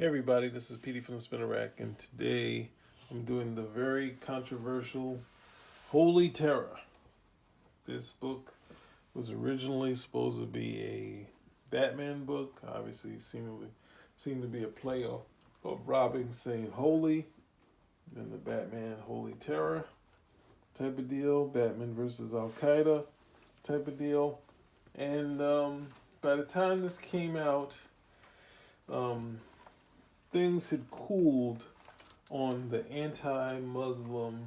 Hey everybody, this is Petey from the Spinner Rack, and today I'm doing the very controversial Holy Terror. This book was originally supposed to be a Batman book. Obviously, seemed to be a play of Robin saying "Holy," and the Batman Holy Terror type of deal. Batman versus Al Qaeda type of deal. And by the time this came out, um, things had cooled on the anti-Muslim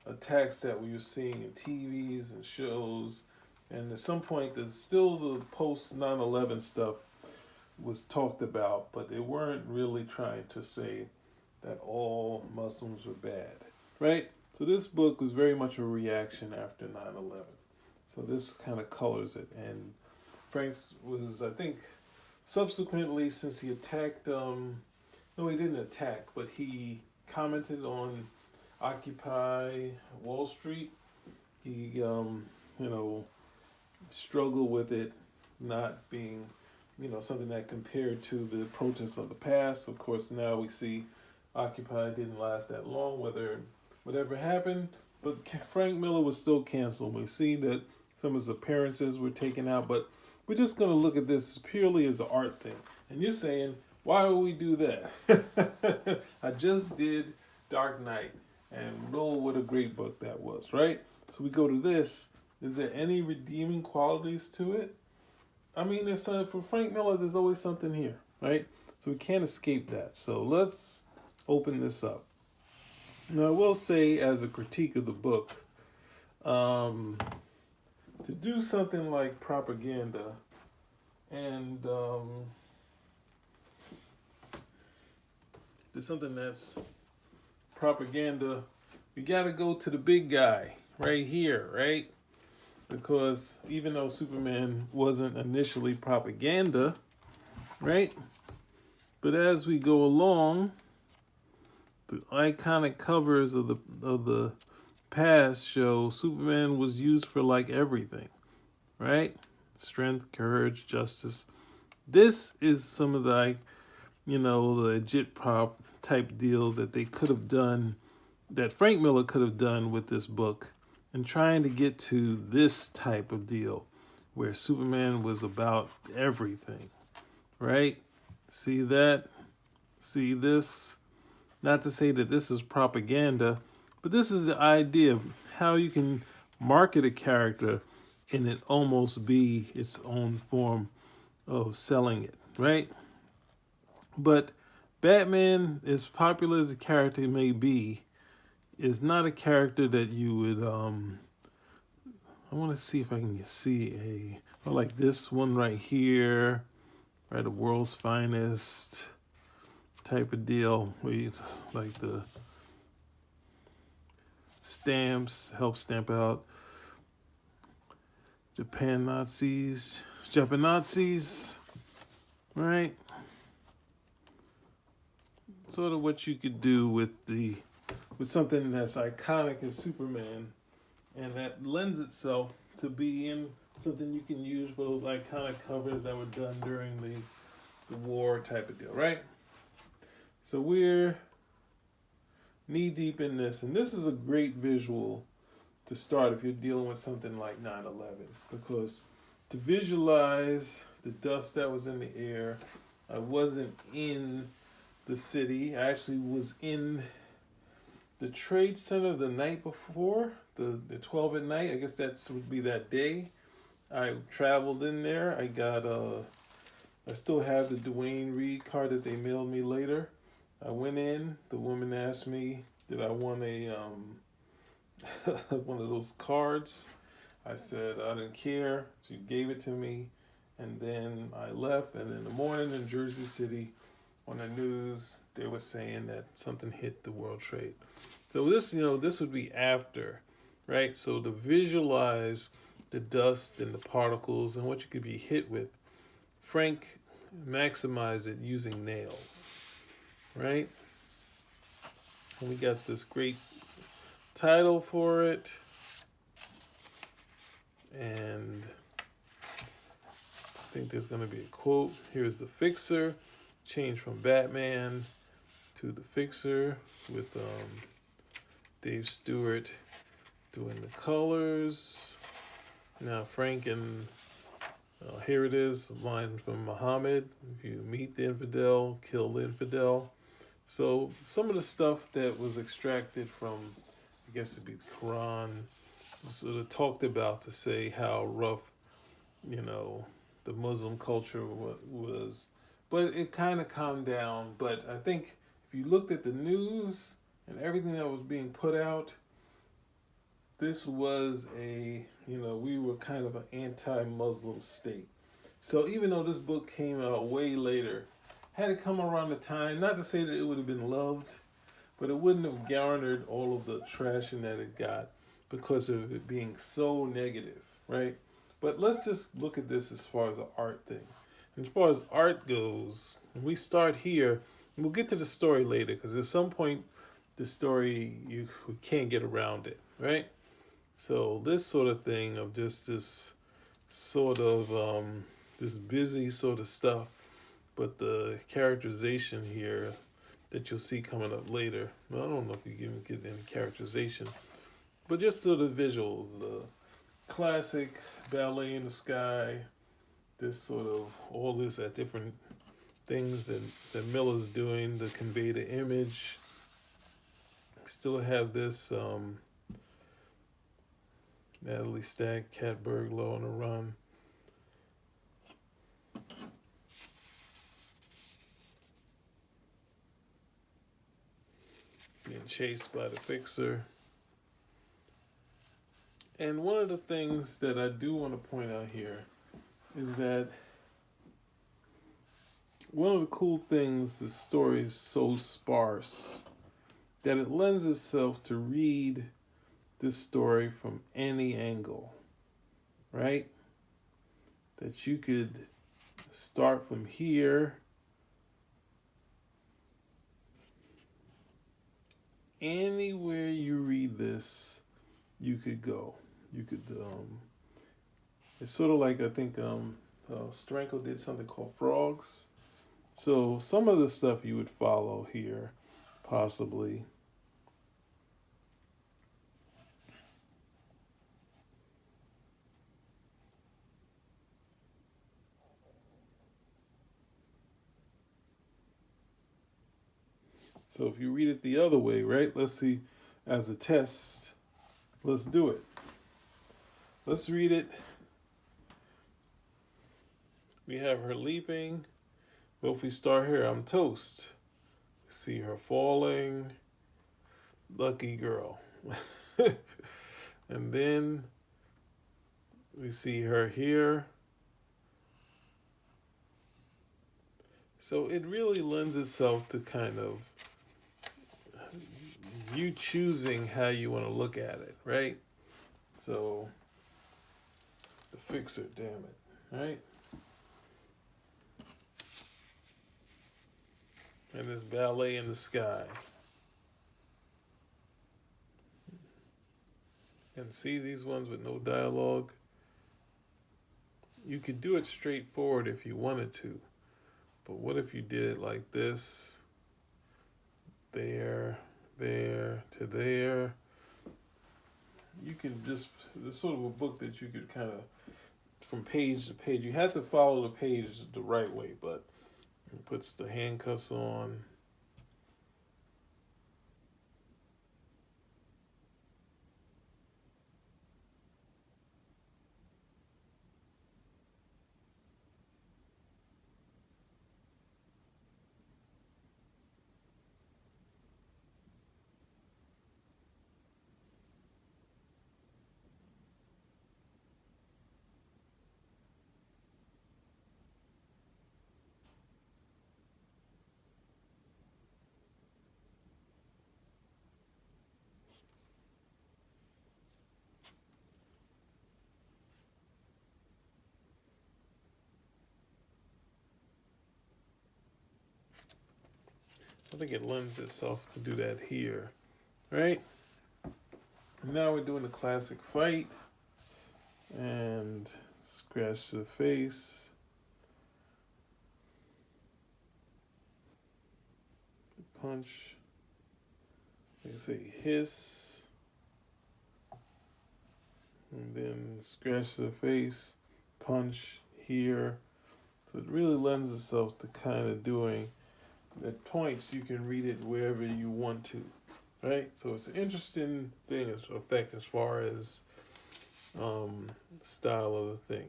attacks that we were seeing in TVs and shows. And at some point, there's still the post 9/11 stuff was talked about, but they weren't really trying to say that all Muslims were bad, right? So this book was very much a reaction after 9/11. So this kind of colors it. And Frank's was, I think, subsequently, since he attacked, no, he didn't attack, but he commented on Occupy Wall Street. He, struggled with it not being, something that compared to the protests of the past. Of course, now we see Occupy didn't last that long, whatever happened. But Frank Miller was still canceled. We see that some of his appearances were taken out, but we're just going to look at this purely as an art thing. And you're saying, why would we do that? I just did Dark Knight, and know what a great book that was, right? So we go to this. Is there any redeeming qualities to it? I mean, for Frank Miller, there's always something here, right? So we can't escape that. So let's open this up. Now, I will say, as a critique of the book, to do something like propaganda and there's something that's propaganda, you got to go to the big guy right here, right? Because even though Superman wasn't initially propaganda, right? But as we go along, the iconic covers of the past show Superman was used for like everything, right? Strength, courage, justice. This is some of the the legit prop type deals that they could have done, that Frank Miller could have done with this book, and trying to get to this type of deal where Superman was about everything, right? See that? See this? Not to say that this is propaganda, but this is the idea of how you can market a character and it almost be its own form of selling it, right? But Batman, as popular as a character may be, is not a character that you would I want to see if I can see like this one right here, right? The world's finest type of deal where you like the stamps help stamp out Japan Nazis, right? Sort of what you could do with something that's iconic as Superman, and that lends itself to being something you can use for those iconic covers that were done during the war type of deal, right? So we're knee deep in this, and this is a great visual to start if you're dealing with something like 9/11, because to visualize the dust that was in the air, I wasn't in the city. I actually was in the Trade Center the night before, the 12 at night. I guess that would be that day. I traveled in there. I still have the Dwayne Reed card that they mailed me later. I went in. The woman asked me, did I want a one of those cards? I said I didn't care. She gave it to me, and then I left. And in the morning in Jersey City, on the news, they were saying that something hit the World Trade. So this would be after, right? So to visualize the dust and the particles and what you could be hit with, Frank maximized it using nails, right? And we got this great title for it. And I think there's going to be a quote. Here's the fixer. change from Batman to the Fixer with Dave Stewart doing the colors. Now Frank and here it is, a line from Muhammad: if you meet the infidel, kill the infidel. So some of the stuff that was extracted from, I guess it'd be the Quran, sort of talked about to say how rough, the Muslim culture was. But it kind of calmed down. But I think if you looked at the news and everything that was being put out, this was we were kind of an anti-Muslim state. So even though this book came out way later, had it come around the time, not to say that it would have been loved, but it wouldn't have garnered all of the trashing that it got because of it being so negative, right? But let's just look at this as far as an art thing. As far as art goes, we start here, and we'll get to the story later, because at some point, the story, we can't get around it, right? So this sort of thing of just this sort of, this busy sort of stuff, but the characterization here that you'll see coming up later, well, I don't know if you can get any characterization, but just sort of visuals, the classic ballet in the sky, this sort of, all this at different things that Miller's doing to convey the image. Still have this Natalie Stack, Kat Berglow on the run. Being chased by the Fixer. And one of the things that I do want to point out here is that one of the cool things, the story is so sparse that it lends itself to read this story from any angle, right? That you could start from here, anywhere you read this, you could go. You could, it's sort of like, I think Steranko did something called Frogs. So some of the stuff you would follow here, possibly. So if you read it the other way, right? Let's see, as a test, let's do it. Let's read it. We have her leaping. Well, if we start here, I'm toast. See her falling. Lucky girl. And then we see her here. So it really lends itself to kind of you choosing how you want to look at it, right? So the Fixer, damn it, right? And this ballet in the sky. And see these ones with no dialogue? You could do it straightforward if you wanted to. But what if you did it like this? There to there. You can just, it's sort of a book that you could kind of, from page to page, you have to follow the page the right way, but it puts the handcuffs on. I think it lends itself to do that here, right? Now we're doing the classic fight, and scratch to the face. punch. They say hiss. And then scratch the face, punch here. So it really lends itself to kind of doing, at points you can read it wherever you want to, right? So it's an interesting thing, as effect as far as style of the thing.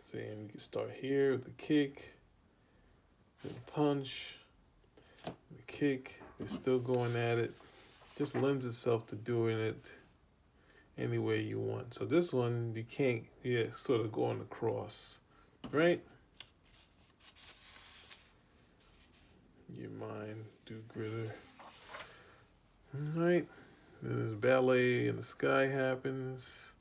Saying you can start here with the kick, then punch, the kick. They're still going at it. Just lends itself to doing it any way you want. So this one you can't, sort of going across, right? Your mind do gritter. All right. Then there's ballet in the sky happens.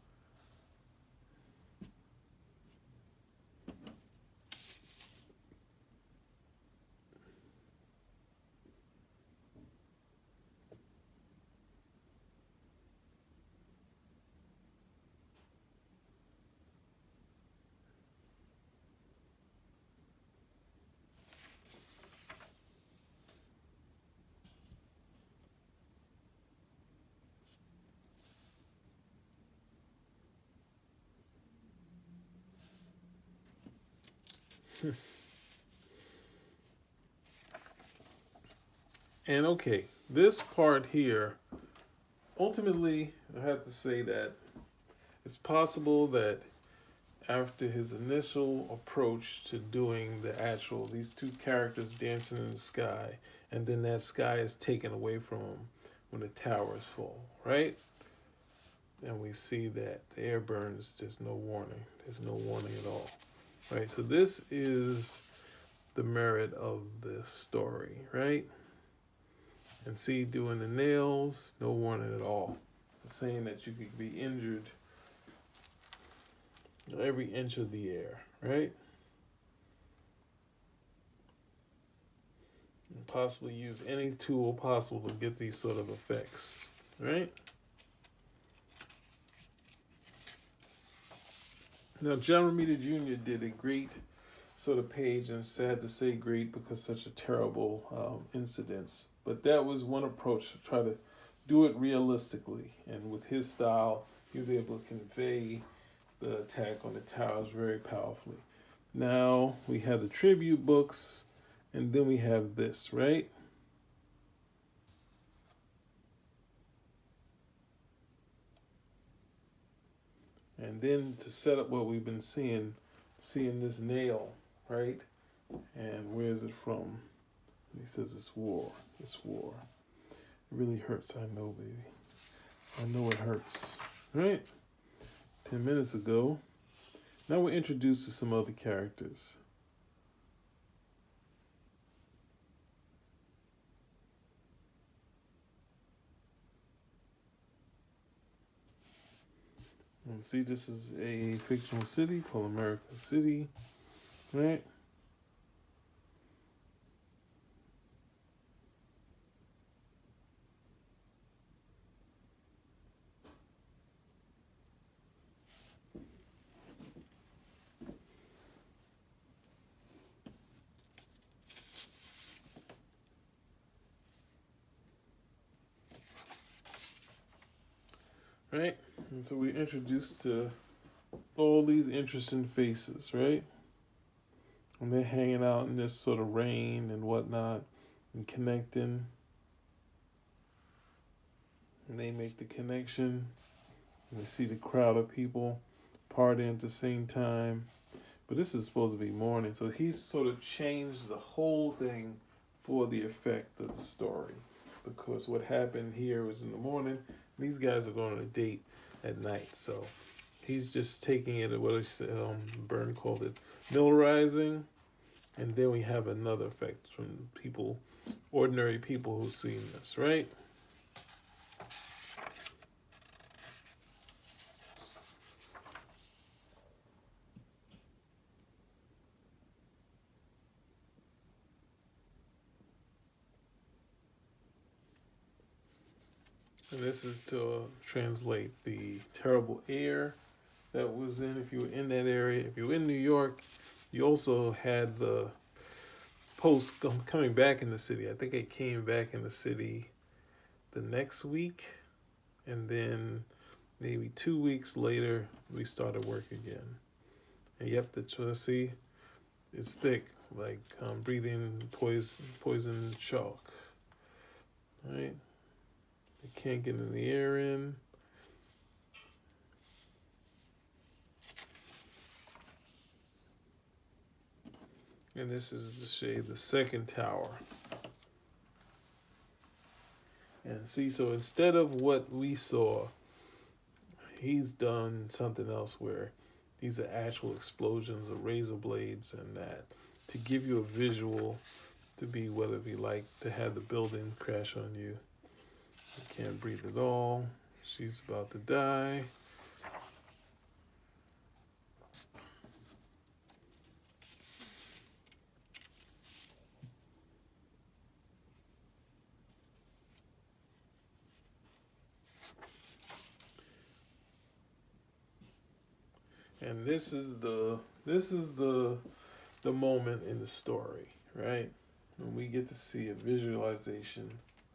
And okay, this part here, ultimately, I have to say that it's possible that after his initial approach to doing these two characters dancing in the sky, and then that sky is taken away from him when the towers fall, right? And we see that the air burns, there's no warning. There's no warning at all, right? So this is the merit of the story, right? And see, doing the nails, no warning at all. Saying that you could be injured every inch of the air, right? And possibly use any tool possible to get these sort of effects, right? Now, John Romita Jr. did a great sort of page, and it's sad to say great because such a terrible incidents. But that was one approach to try to do it realistically. And with his style, he was able to convey the attack on the towers very powerfully. Now we have the tribute books, and then we have this, right? And then to set up what we've been seeing this nail, right? And where is it from? He says it's war. It's war. It really hurts, I know, baby. I know it hurts. Right? 10 minutes ago. Now we're introduced to some other characters. And see, this is a fictional city called America City. Right? Right? And so we're introduced to all these interesting faces, right? And they're hanging out in this sort of rain and whatnot and connecting. And they make the connection. And we see the crowd of people partying at the same time. But this is supposed to be morning. So he's sort of changed the whole thing for the effect of the story. Because what happened here was in the morning. These guys are going on a date at night. So he's just taking it at what Byrne called it, Millerizing. And then we have another effect from people, ordinary people who've seen this, right? And this is to translate the terrible air that was in, if you were in that area. If you were in New York, you also had the post coming back in the city. I think I came back in the city the next week, and then maybe 2 weeks later we started work again. And yep, the see, it's thick, like breathing poison chalk. Right? You can't get any air in. And this is the shade, the second tower. And see, so instead of what we saw, he's done something else where these are actual explosions of razor blades and that to give you a visual to be whether it be like to have the building crash on you. You can't breathe at all. She's about to die. And this is the moment in the story, right? When we get to see a visualization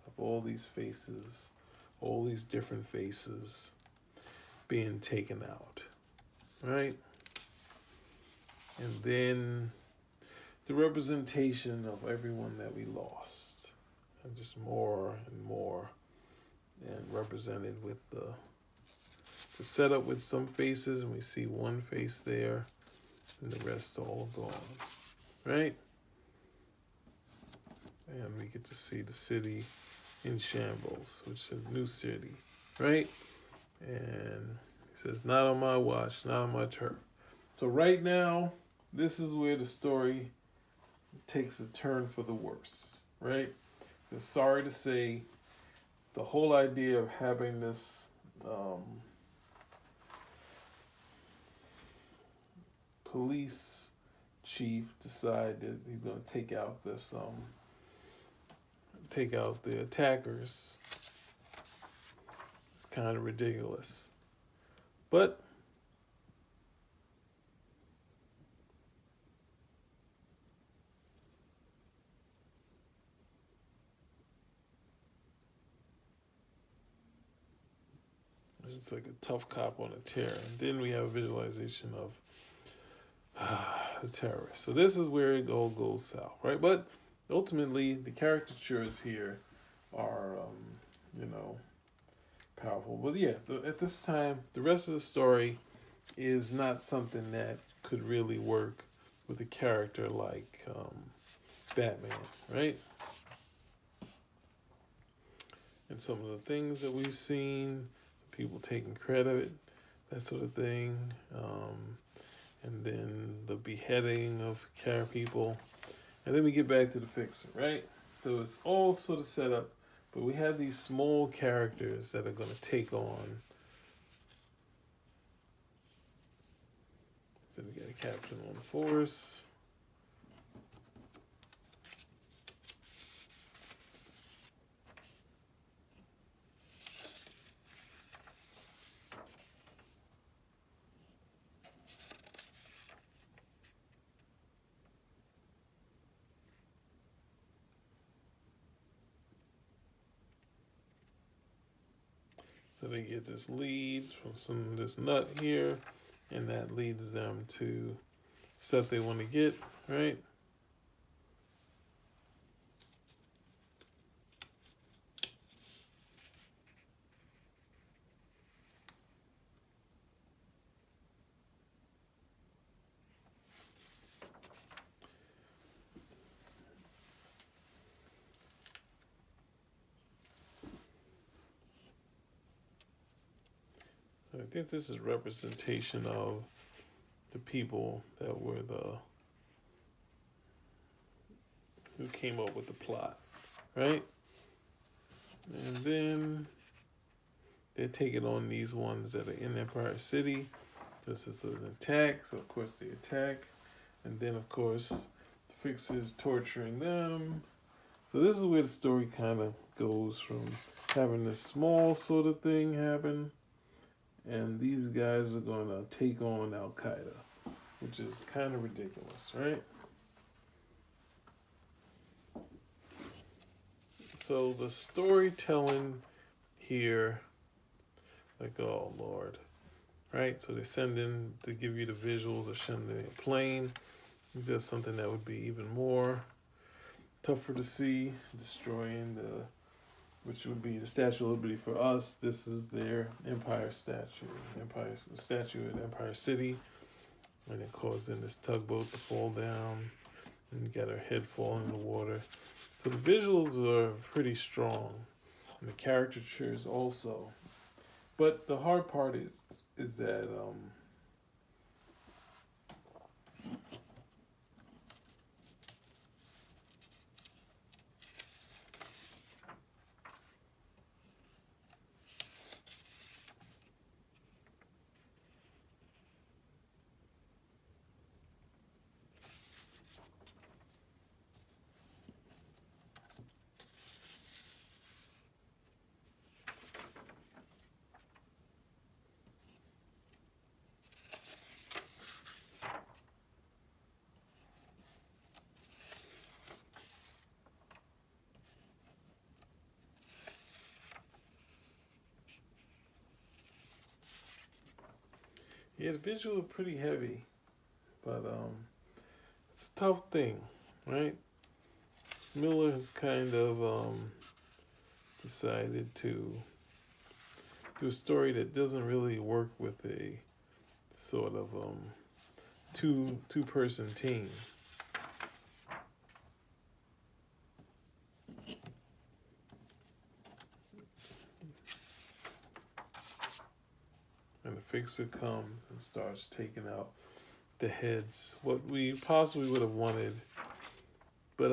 of all these faces, all these different faces being taken out, right? And then the representation of everyone that we lost, and just more and more, and represented with the setup with some faces, and we see one face there, and the rest all gone, right? And we get to see the city in shambles, which is a new city, right? And he says, not on my watch, not on my turf. So right now, this is where the story takes a turn for the worse, right? And sorry to say, the whole idea of having this police chief decide that he's going to take out the attackers. It's kind of ridiculous, but it's like a tough cop on a tear. And then we have a visualization of the terrorists. So this is where it all goes south, right? But ultimately, the caricatures here are, powerful. But yeah, at this time, the rest of the story is not something that could really work with a character like Batman, right? And some of the things that we've seen, people taking credit, that sort of thing. And then the beheading of people. And then we get back to the Fixer, right? So it's all sort of set up, but we have these small characters that are going to take on. So we got a captain on the force. So they get this lead from this nut here, and that leads them to stuff they want to get, right? I think this is representation of the people that were who came up with the plot, right? And then they're taking on these ones that are in Empire City. This is an attack, so of course they attack. And then of course the Fixer's torturing them. So this is where the story kind of goes from having this small sort of thing happen, and these guys are going to take on Al Qaeda, which is kind of ridiculous, right? So the storytelling here, like, oh Lord, right? So they send in to give you the visuals of sending a plane. Just something that would be even more tougher to see, destroying which would be the Statue of Liberty for us. This is their Empire statue at Empire City, and it causing this tugboat to fall down, and you got her head falling in the water. So the visuals are pretty strong, and the caricatures also. But the hard part is that yeah, the visuals are pretty heavy, but it's a tough thing, right? Miller has kind of decided to do a story that doesn't really work with a sort of two person team. And the fixer comes and starts taking out the heads, what we possibly would have wanted, but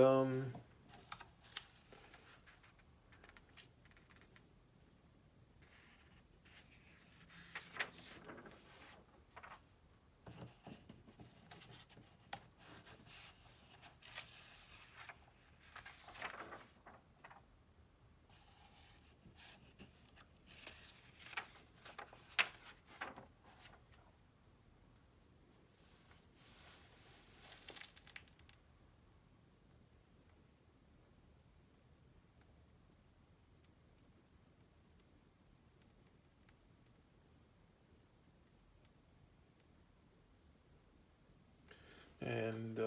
and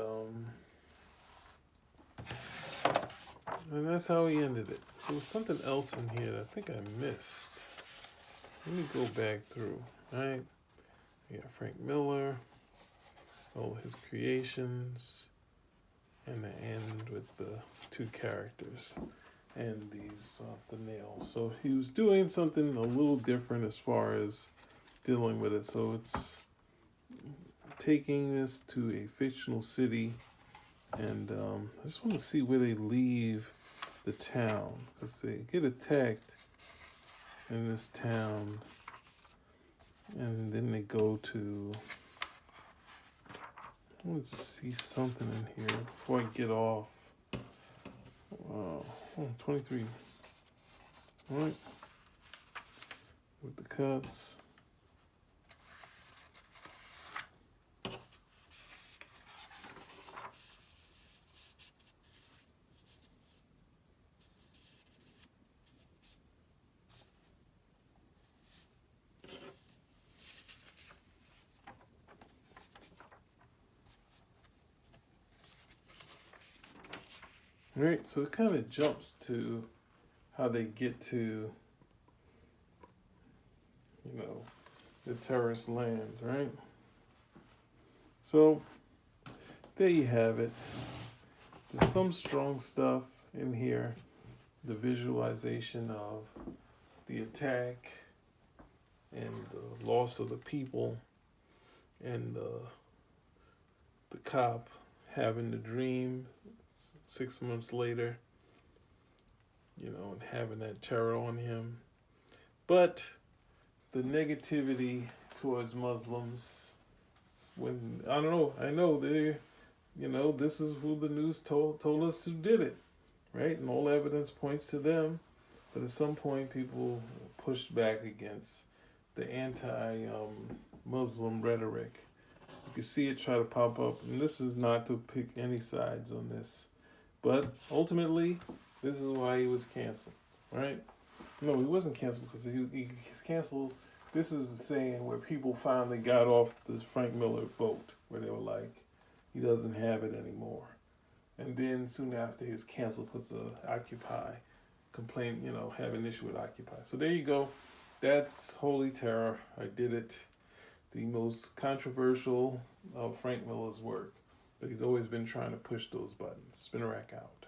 and that's how he ended it. There was something else in here that I think I missed. Let me go back through. Right, we got Frank Miller, all his creations, and the end with the two characters and these the nails. So he was doing something a little different as far as dealing with it. So it's taking this to a fictional city, and I just want to see where they leave the town, because they get attacked in this town, and then they go to. I want to see something in here before I get off. Wow, 23. All right, with the cuts. All right, so it kind of jumps to how they get to, the terrorist land, right? So there you have it. There's some strong stuff in here. The visualization of the attack and the loss of the people, and the cop having the dream 6 months later, and having that terror on him. But the negativity towards Muslims, when I know they, this is who the news told us who did it, right? And all evidence points to them. But at some point, people pushed back against the anti-Muslim rhetoric. You can see it try to pop up, and this is not to pick any sides on this, but ultimately, This is why he was canceled, right? No, he wasn't canceled because he was canceled. This is a saying where people finally got off the Frank Miller boat, where they were like, he doesn't have it anymore. And then soon after, he was canceled because of Occupy, have an issue with Occupy. So there you go. That's Holy Terror. I did it. The most controversial of Frank Miller's work. But he's always been trying to push those buttons. Spin a rack out.